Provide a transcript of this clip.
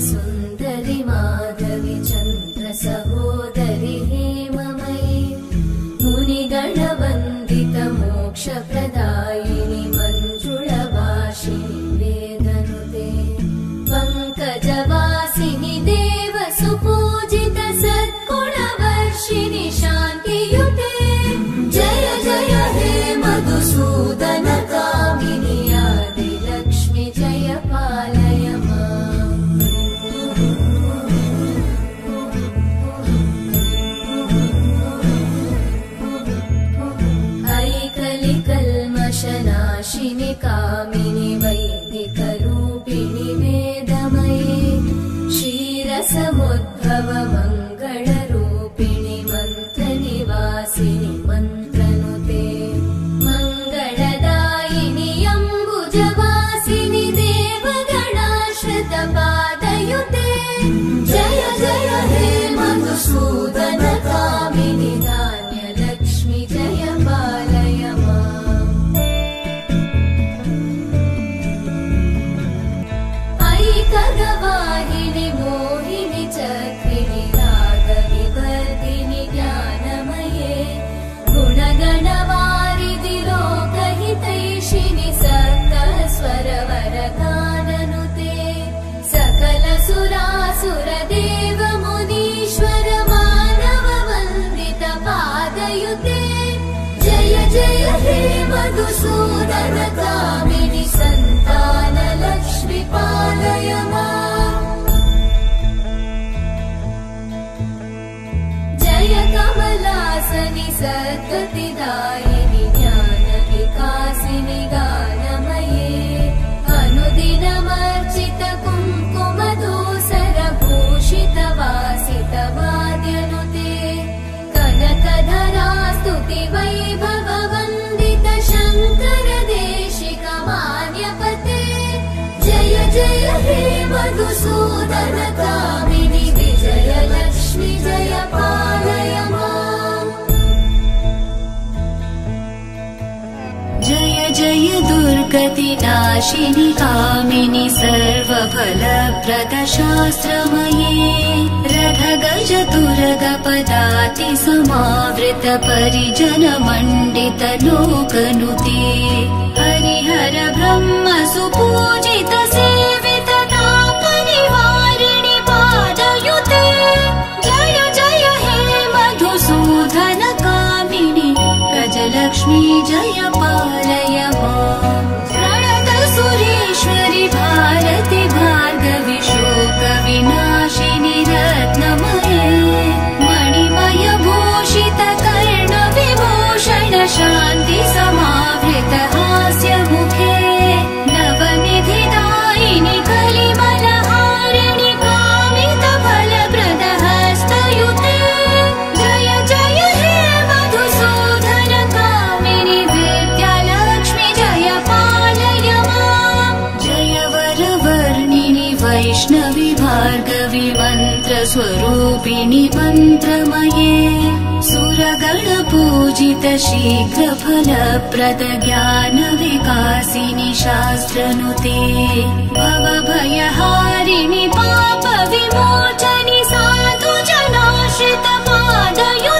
सुन्दरि माधवि चन्द्र सहोदरि हेममयि मुनिगणवन्दित मोक्षप्रदायिनि मञ्जुळवासिनि वेदनुते पङ्कजवासिनि देव सुपूजित सद्गुणवर्षिणि शान्तियुते जय जय हे मधुसूदन कामिनि आदिलक्ष्मि जय पालय माम् ऐकलिकल्मषनाशिनि कामिनि वैदिकरूपिणि वेदमये क्षीरसमुद्भव मङ्गलरूपिणि मन्त्रनिवासिनि मन्त्रनुते मङ्गलदायिनि अम्बुजवासिनि देवगणाश्रितपादयुते जय जय हे मधुसूदन कामिनि धान्यलक्ष्मि जय पालय माम् ऐकगवाहिनि मोहिनि चक्रिणि रागविवर्धिनि ज्ञानमये गुणगणवारिधि लोकहितैषिणि सप्तस्वरवरगाननुते सकलसुरासुरदेव मुनीश्वर मानववन्दित पादयुते जय जय हे मधुसूदन कामिनि सन्तानलक्ष्मि पालय माम् जय कमलासनि सद्गतिदायिनि ज्ञानविकासिनि गानमये अनुदिनमर्चित कुङ्कुमधूसरभूषित वासित वाद्यनुते कनकधरा स्तुति वैभव वन्दित शङ्कर देशिक मान्यपते जय जय हे मधुसूदन कामिनि विजयलक्ष्मि जय पालय माम् जय जय दुर्गतिनाशिनि कामिनि सर्वफलप्रद शास्त्रमये रथगज तुरगपदाति समावृत परिजन मण्डित लोकनुते हरिहर ब्रह्म सुपूजित सेवित तापनिवारिणि पादयुते जय जय हे मधुसूदन कामिनि गजलक्ष्मी जय पालय माम् प्रणत सुरेश्वरि भारति भार्गवि शोकविनाशिनि रत्नमये मणिमय भूषित कर्ण विभूषण शान्ति समावृत हास्य मुखे नवनिधिदायिनि कलिमलहारिणि कामित फलप्रद हस्तयुते जय जय हे मधुसूदन कामिनि विद्यालक्ष्मि जय पालय माम् जय वरवर्णिनि वैष्णवि भार्गवि मन्त्रस्वरूपिणि मन्त्रमये सुरगणपूजित शीघ्रफलप्रद ज्ञानविकासिनि शास्त्रनुते भवभयहारिणि पापविमोचनि साधुजनाश्रित पादयुते